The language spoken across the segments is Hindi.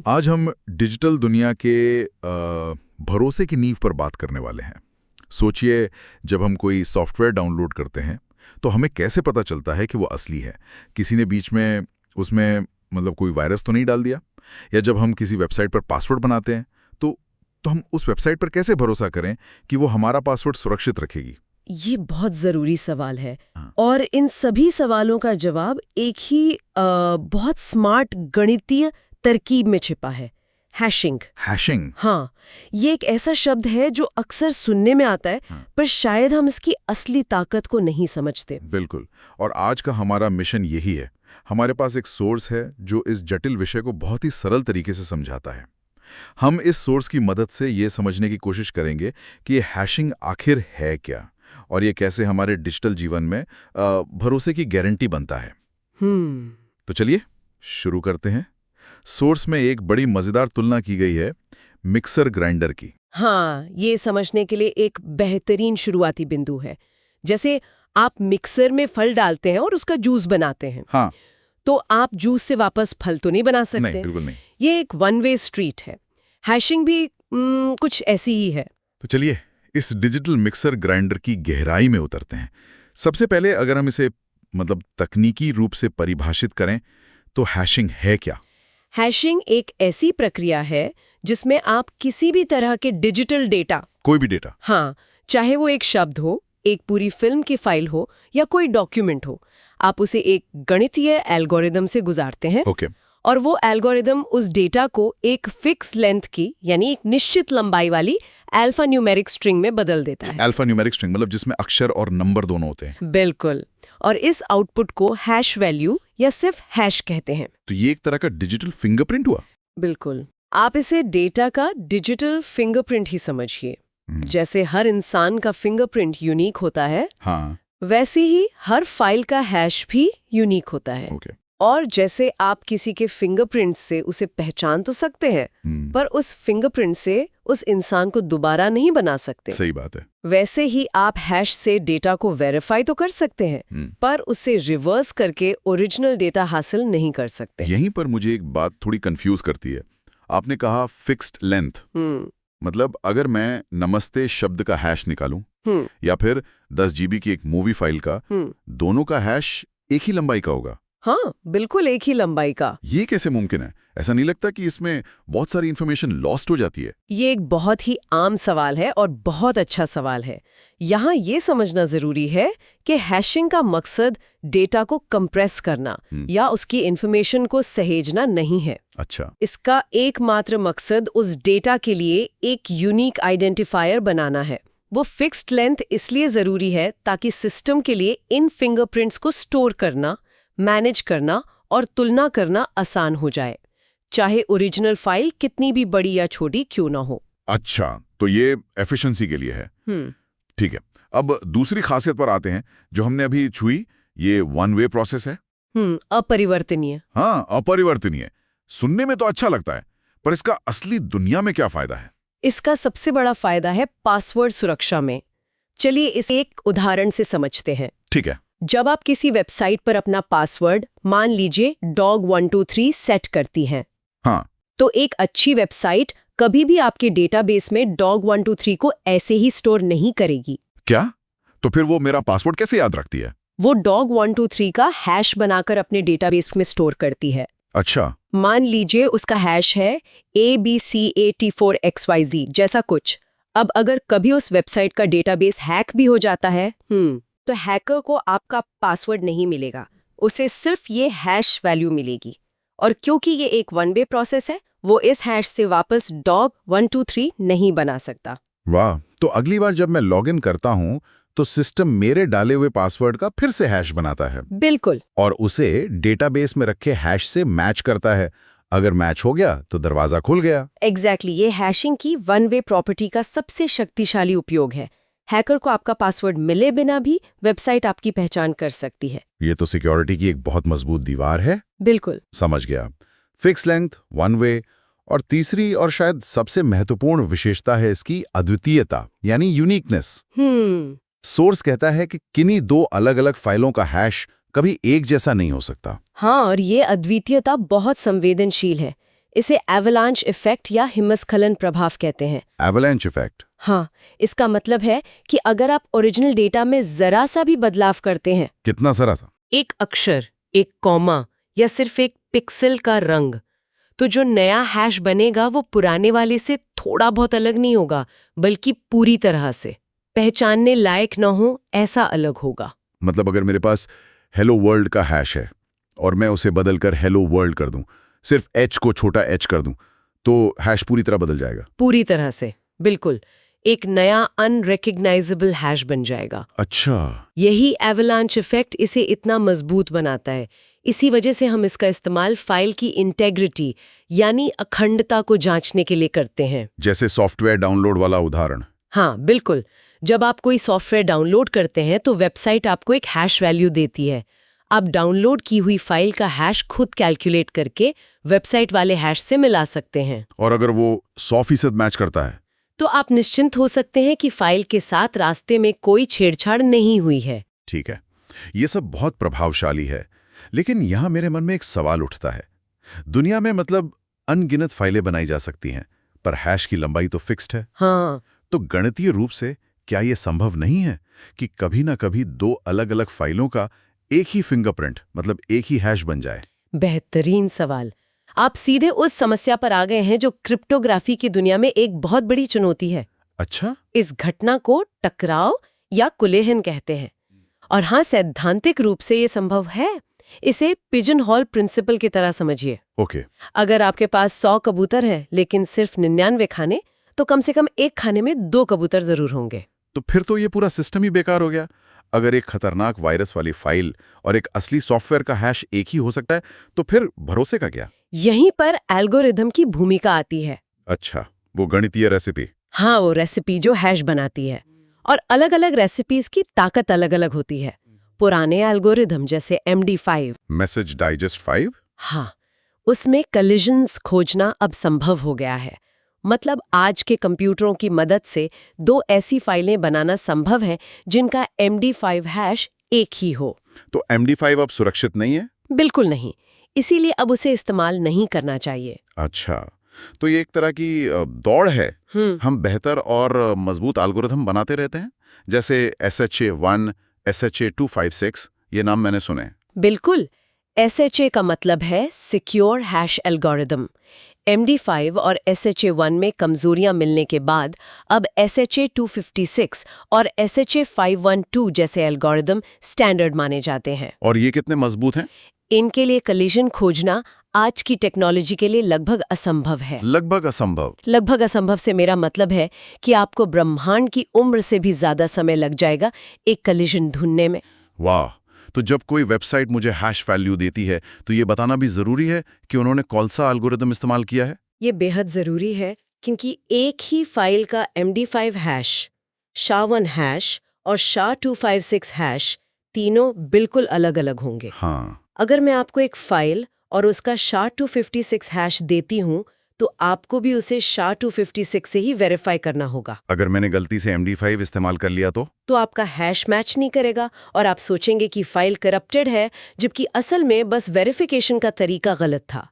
आज हम डिजिटल दुनिया के भरोसे की नींव पर बात करने वाले हैं। सोचिए, जब हम कोई सॉफ्टवेयर डाउनलोड करते हैं तो हमें कैसे पता चलता है कि वो असली है? किसी ने बीच में उसमें कोई वायरस तो नहीं डाल दिया? या जब हम किसी वेबसाइट पर पासवर्ड बनाते हैं तो हम उस वेबसाइट पर कैसे भरोसा करें कि वो हमारा पासवर्ड सुरक्षित रखेगी? ये बहुत जरूरी सवाल है। हाँ। और इन सभी सवालों का जवाब एक ही बहुत स्मार्ट गणितीय तरकीब में छिपा है। हैशिंग। हैशिंग? हाँ, ये एक ऐसा शब्द है जो अक्सर सुनने में आता है, हाँ। पर शायद हम इसकी असली ताकत को नहीं समझते। बिल्कुल। और आज का हमारा मिशन यही है। हमारे पास एक सोर्स है जो इस जटिल विषय को बहुत ही सरल तरीके से समझाता है। हम इस सोर्स की मदद से ये समझने की कोशिश करेंगे कि ये हैशिंग आखिर है क्या, और ये कैसे हमारे डिजिटल जीवन में भरोसे की गारंटी बनता है। तो चलिए शुरू करते हैं। सोर्स में एक बड़ी मजेदार तुलना की गई है मिक्सर ग्राइंडर की। हाँ, ये समझने के लिए एक बेहतरीन शुरुआती बिंदु है। जैसे आप मिक्सर में फल डालते हैं और उसका जूस बनाते हैं। हाँ। तो आप जूस से वापस फल तो नहीं बना सकते। नहीं, बिल्कुल नहीं। ये एक वन वे स्ट्रीट है। हैशिंग भी कुछ ऐसी ही है। तो चलिए इस डिजिटल मिक्सर ग्राइंडर की गहराई में उतरते हैं। सबसे पहले अगर हम इसे तकनीकी रूप से परिभाषित करें तो हैशिंग है क्या? हैशिंग एक ऐसी प्रक्रिया है जिसमें आप किसी भी तरह के डिजिटल डेटा, कोई भी डेटा, हाँ, चाहे वो एक शब्द हो, एक पूरी फिल्म की फाइल हो या कोई डॉक्यूमेंट हो, आप उसे एक गणितीय एल्गोरिदम से गुजारते हैं। ओके। और वो एल्गोरिदम उस डेटा को एक फिक्स लेंथ की, यानी एक निश्चित लंबाई वाली अल्फा न्यूमेरिक स्ट्रिंग में बदल देता है। अल्फा न्यूमेरिक स्ट्रिंग जिसमें अक्षर और नंबर दोनों होते हैं। बिल्कुल। और इस आउटपुट को हैश वैल्यू या सिर्फ हैश कहते हैं। तो ये एक तरह का डिजिटल फिंगरप्रिंट हुआ। बिल्कुल, आप इसे डेटा का डिजिटल फिंगरप्रिंट ही समझिए। जैसे हर इंसान का फिंगरप्रिंट यूनिक होता है, हाँ। वैसे ही हर फाइल का हैश भी यूनिक होता है। ओके। और जैसे आप किसी के फिंगरप्रिंट से उसे पहचान तो सकते हैं, पर उस फिंगरप्रिंट से उस इंसान को दोबारा नहीं बना सकते। सही बात है। वैसे ही आप हैश से डेटा को वेरीफाई तो कर सकते हैं, पर उसे रिवर्स करके ओरिजिनल डेटा हासिल नहीं कर सकते। यहीं पर मुझे एक बात थोड़ी कंफ्यूज करती है। आपने कहा फिक्स्ड लेंथ, अगर मैं नमस्ते शब्द का हैश निकालूं या फिर 10 GB की एक मूवी फाइल का, दोनों का हैश एक ही लंबाई का होगा? हाँ, बिल्कुल एक ही लंबाई का। ये कैसे मुमकिन है? ऐसा नहीं लगता कि इसमें बहुत सारी इंफॉर्मेशन लॉस्ट हो जाती है? ये एक बहुत ही आम सवाल है और बहुत अच्छा सवाल है। यहाँ ये समझना जरूरी है कि हैशिंग का मकसद डेटा को कंप्रेस करना या उसकी इंफॉर्मेशन को सहेजना नहीं है। अच्छा। इसका एकमात्र मकसद उस डेटा के लिए एक यूनिक आइडेंटिफायर बनाना है। वो फिक्स्ड लेंथ इसलिए जरूरी है ताकि सिस्टम के लिए इन फिंगरप्रिंट्स को स्टोर करना, मैनेज करना और तुलना करना आसान हो जाए, चाहे ओरिजिनल फाइल कितनी भी बड़ी या छोटी क्यों ना हो। अच्छा, तो ये एफिशिएंसी के लिए है। ठीक है। अब दूसरी खासियत पर आते हैं जो हमने अभी छुई। ये वन वे प्रोसेस है। अपरिवर्तनीय। हाँ, अपरिवर्तनीय। सुनने में तो अच्छा लगता है, पर इसका असली दुनिया में क्या फायदा है? इसका सबसे बड़ा फायदा है पासवर्ड सुरक्षा में। चलिए इसे एक उदाहरण से समझते हैं। ठीक है। जब आप किसी वेबसाइट पर अपना पासवर्ड, मान लीजिए dog123 सेट करती हैं, हाँ। तो एक अच्छी वेबसाइट कभी भी आपके डेटाबेस में dog123 को ऐसे ही स्टोर नहीं करेगी। क्या? तो फिर वो मेरा पासवर्ड कैसे याद रखती है? वो dog123 का हैश बनाकर अपने डेटाबेस में स्टोर करती है। अच्छा। मान लीजिए उसका हैश है ABCAT4XYZ जैसा कुछ। अब अगर कभी उस वेबसाइट का डेटाबेस हैक भी हो जाता है, तो हैकर को आपका पासवर्ड नहीं मिलेगा, उसे सिर्फ ये हैश वैल्यू मिलेगी। और क्योंकि ये एक वन वे प्रोसेस है, वो इस हैश से वापस dog123 नहीं बना सकता। वाह! तो अगली बार जब मैं लॉगिन करता हूं तो सिस्टम मेरे डाले हुए पासवर्ड का फिर से हैश बनाता है। बिल्कुल। और उसे डेटाबेस में रखे हैश से मैच करता है। अगर मैच हो गया तो दरवाजा खुल गया। एग्जैक्टली, ये हैशिंग की वन वे प्रॉपर्टी का सबसे शक्तिशाली उपयोग है। हैकर को आपका पासवर्ड मिले बिना भी वेबसाइट आपकी पहचान कर सकती है। ये तो सिक्योरिटी की एक बहुत मजबूत दीवार है। बिल्कुल। समझ गया। फिक्स लेंथ, वन वे, और तीसरी और शायद सबसे महत्वपूर्ण विशेषता है इसकी अद्वितीयता, यानी यूनिकनेस। सोर्स कहता है कि किन्हीं दो अलग अलग फाइलों का हैश कभी एक जैसा नहीं हो सकता। हाँ, और ये अद्वितीयता बहुत संवेदनशील है। इसे एवलांच इफेक्ट या हिमस्खलन प्रभाव कहते हैं। Avalanche effect? हाँ, इसका मतलब है कि अगर आप ओरिजिनल डेटा में जरा सा भी बदलाव करते हैं, कितना जरा सा? एक अक्षर, एक कॉमा या सिर्फ एक पिक्सल का रंग, तो जो नया हैश बनेगा वो पुराने वाले से थोड़ा बहुत अलग नहीं होगा, बल्कि पूरी तरह से पहचानने लायक न हो ऐसा अलग होगा। मतलब अगर मेरे पास हेलो वर्ल्ड का हैश है और मैं उसे बदलकर हेलो वर्ल्ड कर दूं, सिर्फ एच को छोटा एच कर दूं, तो हैश पूरी तरह बदल जाएगा? पूरी तरह से, बिल्कुल। एक नया अनरिकग्नाइजेबल हैश बन जाएगा। अच्छा। यही एवलांच इफेक्ट इसे इतना मजबूत बनाता है। इसी वजह से हम इसका इस्तेमाल फाइल की इंटेग्रिटी यानी अखंडता को जांचने के लिए करते हैं। जैसे सॉफ्टवेयर डाउनलोड वाला उदाहरण। हाँ, बिल्कुल। जब आप कोई सॉफ्टवेयर डाउनलोड करते हैं तो वेबसाइट आपको एक हैश वैल्यू देती है। आप डाउनलोड की हुई फाइल का हैश खुद कैलकुलेट करके वेबसाइट वाले हैश से मिला सकते हैं। और अगर वो 100% मैच करता है तो आप निश्चिंत हो सकते हैं कि फाइल के साथ रास्ते में कोई छेड़छाड़ नहीं हुई है। ठीक है, ये सब बहुत प्रभावशाली है, लेकिन यहाँ मेरे मन में एक सवाल उठता है। दुनिया में मतलब अनगिनत फाइलें बनाई जा सकती हैं, पर हैश की लंबाई तो फिक्स्ड है। हाँ, तो गणितीय रूप से क्या ये संभव नहीं है कि कभी ना कभी दो अलग अलग फाइलों का एक ही फिंगरप्रिंट मतलब एक ही हैश बन जाए? बेहतरीन सवाल। आप सीधे उस समस्या पर आ गए हैं जो क्रिप्टोग्राफी की दुनिया में एक बहुत बड़ी चुनौती है। अच्छा। इस घटना को टकराव या कुलेहन कहते हैं। और हाँ, सैद्धांतिक रूप से ये संभव है। इसे पिजन हॉल प्रिंसिपल की तरह समझिए। ओके। अगर आपके पास 100 कबूतर हैं लेकिन सिर्फ 99 खाने, तो कम से कम एक खाने में 2 कबूतर जरूर होंगे। तो फिर तो ये पूरा सिस्टम ही बेकार हो गया। अगर एक खतरनाक वायरस वाली फाइल और एक असली सॉफ्टवेयर का हैश एक ही हो सकता है, तो फिर भरोसे का क्या? यहीं पर एल्गोरिदम की भूमिका आती है। अच्छा, वो गणितीय रेसिपी। हाँ, वो रेसिपी जो हैश बनाती है। और अलग-अलग रेसिपीज की ताकत अलग-अलग होती है। पुराने एल्गोरिदम जैसे MD5, मैसेज डाइजेस्ट 5? हाँ, उसमें कलिजन्स खोजना अब संभव हो गया है। मतलब आज के कंप्यूटरों की मदद से 2 ऐसी फाइलें बनाना संभव है जिनका MD5 हैश एक ही हो। तो MD5 अब सुरक्षित नहीं है? बिल्कुल नहीं। इसीलिए अब उसे इस्तेमाल नहीं करना चाहिए। अच्छा, तो ये एक तरह की दौड़ है। हम बेहतर और मजबूत एल्गोरिथम बनाते रहते हैं, जैसे SHA-1, SHA-256, ये नाम मैंने सुने। बिल्कुल। SHA का मतलब है सिक्योर हैश एल्गोरिदम। MD5 और SHA-1 में कमजोरियां मिलने के बाद अब SHA-256 और SHA-512 जैसे एल्गोरिदम स्टैंडर्ड माने जाते हैं। और ये कितने मजबूत हैं? इनके लिए कलिजन खोजना आज की टेक्नोलॉजी के लिए लगभग असंभव है। लगभग असंभव? लगभग असंभव से मेरा मतलब है कि आपको ब्रह्मांड की उम्र से भी ज्यादा समय लग जाएगा एक कलिजन ढूंढने में। वाह! तो जब कोई वेबसाइट मुझे हैश वैल्यू देती है, तो ये बताना भी जरूरी है कि उन्होंने कौन सा एल्गोरिदम इस्तेमाल किया है? ये बेहद जरूरी है, क्योंकि एक ही फाइल का MD5 हैश, SHA-1 हैश और SHA-256 हैश तीनों बिल्कुल अलग-अलग होंगे। हाँ। अगर मैं आपको एक फाइल और उसका SHA-256 हैश देती हूँ, तो आपको भी उसे SHA-256 से ही वेरीफाई करना होगा। अगर मैंने गलती से MD5 इस्तेमाल कर लिया तो आपका हैश मैच नहीं करेगा और आप सोचेंगे कि फाइल करप्टेड है, जबकि असल में बस वेरिफिकेशन का तरीका गलत था।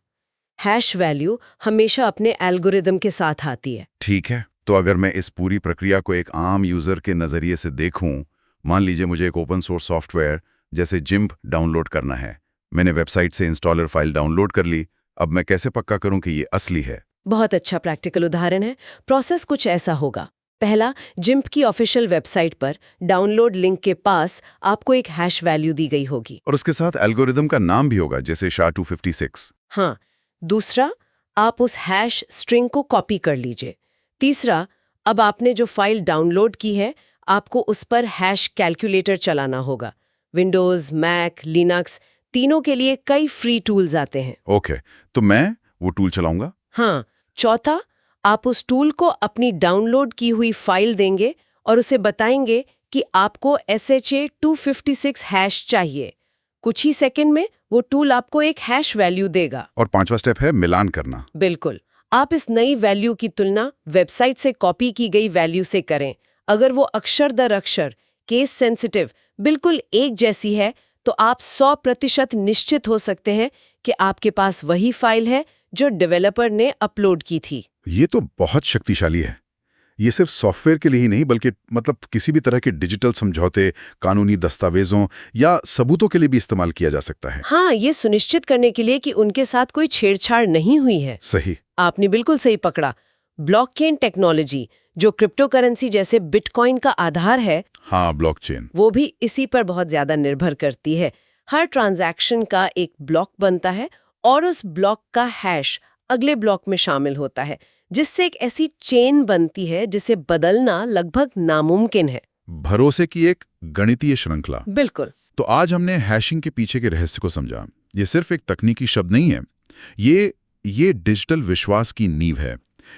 हैश वैल्यू हमेशा अपने एल्गोरिदम के साथ आती है। ठीक है, तो अगर मैं इस पूरी प्रक्रिया को एक आम यूजर के नजरिए से देखूं, मान लीजिए मुझे एक ओपन सोर्स सॉफ्टवेयर जैसे GIMP डाउनलोड करना है। मैंने वेबसाइट से इंस्टॉलर फाइल डाउनलोड कर ली, अब मैं कैसे पक्का करूं कि ये असली है? बहुत अच्छा प्रैक्टिकल उदाहरण है। प्रोसेस कुछ ऐसा होगा। पहला, GIMP की ऑफिशियल वेबसाइट पर डाउनलोड लिंक के पास आपको एक हैश वैल्यू दी गई होगी और उसके साथ एल्गोरिदम का नाम भी होगा, जैसे SHA-256। हाँ। दूसरा, आप उस हैश स्ट्रिंग को कॉपी कर लीजिए। तीसरा, अब आपने जो फाइल डाउनलोड की है, आपको उस पर हैश कैलकुलेटर चलाना होगा। विंडोज, मैक, लिनक्स तीनों के लिए कई फ्री टूल्स आते हैं। ओके, तो मैं वो टूल चलाऊंगा? हाँ। चौथा, आप उस टूल को अपनी डाउनलोड की हुई फाइल देंगे और उसे बताएंगे कि आपको SHA-256 हैश चाहिए। कुछ ही सेकंड में वो टूल आपको एक हैश वैल्यू देगा। और 5वां स्टेप है मिलान करना। बिल्कुल। आप इस नई वैल्यू की तुलना वेबसाइट से कॉपी की गई वैल्यू से करें। अगर वो अक्षर दर अक्षर, केस सेंसिटिव, बिल्कुल एक जैसी है, तो आप 100% निश्चित हो सकते हैं कि आपके पास वही फाइल है जो डेवलपर ने अपलोड की थी। ये तो बहुत शक्तिशाली है। ये सिर्फ सॉफ्टवेयर के लिए ही नहीं बल्कि मतलब किसी भी तरह के डिजिटल समझौते, कानूनी दस्तावेजों या सबूतों के लिए भी इस्तेमाल किया जा सकता है। हाँ, ये सुनिश्चित करने के लिए कि उनके साथ कोई छेड़छाड़ नहीं हुई है। सही। आपने बिल्कुल सही पकड़ा। ब्लॉकचेन टेक्नोलॉजी, जो क्रिप्टोकरेंसी जैसे बिटकॉइन का आधार है, हाँ, ब्लॉकचेन, वो भी इसी पर बहुत ज्यादा निर्भर करती है। हर ट्रांजैक्शन का एक ब्लॉक बनता है और उस ब्लॉक का हैश अगले ब्लॉक में शामिल होता है, जिससे एक ऐसी चेन बनती है जिसे बदलना लगभग नामुमकिन है। भरोसे की एक गणितीय श्रृंखला। बिल्कुल। तो आज हमने हैशिंग के पीछे के रहस्य को समझा। ये सिर्फ एक तकनीकी शब्द नहीं है, ये डिजिटल विश्वास की नींव है।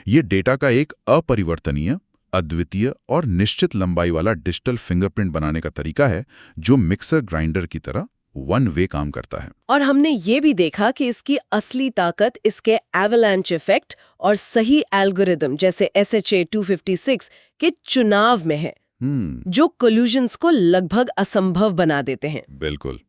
ये डेटा का एक अपरिवर्तनीय, अद्वितीय और निश्चित लंबाई वाला डिजिटल फिंगरप्रिंट बनाने का तरीका है, जो मिक्सर ग्राइंडर की तरह वन वे काम करता है। और हमने ये भी देखा कि इसकी असली ताकत इसके एवलांच इफेक्ट और सही एल्गोरिदम जैसे SHA-256 के चुनाव में है, जो कोल्यूजन्स को लगभग असंभव बना देते हैं। बिल्कुल।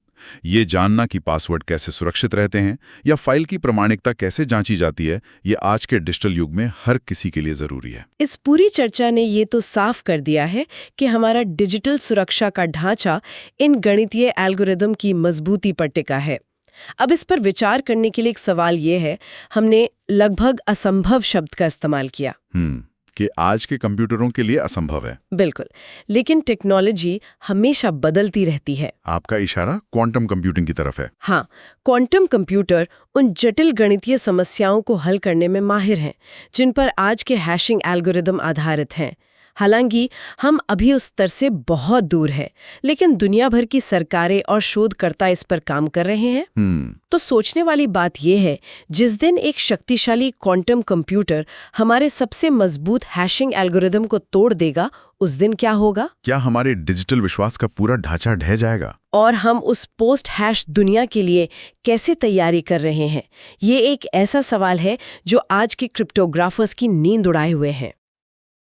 ये जानना कि पासवर्ड कैसे सुरक्षित रहते हैं या फाइल की प्रामाणिकता कैसे जांची जाती है, ये आज के डिजिटल युग में हर किसी के लिए जरूरी है। इस पूरी चर्चा ने ये तो साफ कर दिया है कि हमारा डिजिटल सुरक्षा का ढांचा इन गणितीय एल्गोरिदम की मजबूती पर टिका है। अब इस पर विचार करने के लिए एक सवाल ये है, हमने लगभग असंभव शब्द का इस्तेमाल किया कि आज के कंप्यूटरों के लिए असंभव है। बिल्कुल, लेकिन टेक्नोलॉजी हमेशा बदलती रहती है। आपका इशारा क्वांटम कंप्यूटिंग की तरफ है। हाँ, क्वांटम कंप्यूटर उन जटिल गणितीय समस्याओं को हल करने में माहिर हैं, जिन पर आज के हैशिंग एल्गोरिदम आधारित हैं। हालांकि हम अभी उस स्तर से बहुत दूर हैं, लेकिन दुनिया भर की सरकारें और शोधकर्ता इस पर काम कर रहे हैं। तो सोचने वाली बात यह है, जिस दिन एक शक्तिशाली क्वांटम कंप्यूटर हमारे सबसे मजबूत हैशिंग एल्गोरिदम को तोड़ देगा, उस दिन क्या होगा? क्या हमारे डिजिटल विश्वास का पूरा ढांचा ढह जाएगा? और हम उस पोस्ट हैश दुनिया के लिए कैसे तैयारी कर रहे हैं? ये एक ऐसा सवाल है जो आज के क्रिप्टोग्राफर्स की नींद उड़ाए हुए हैं।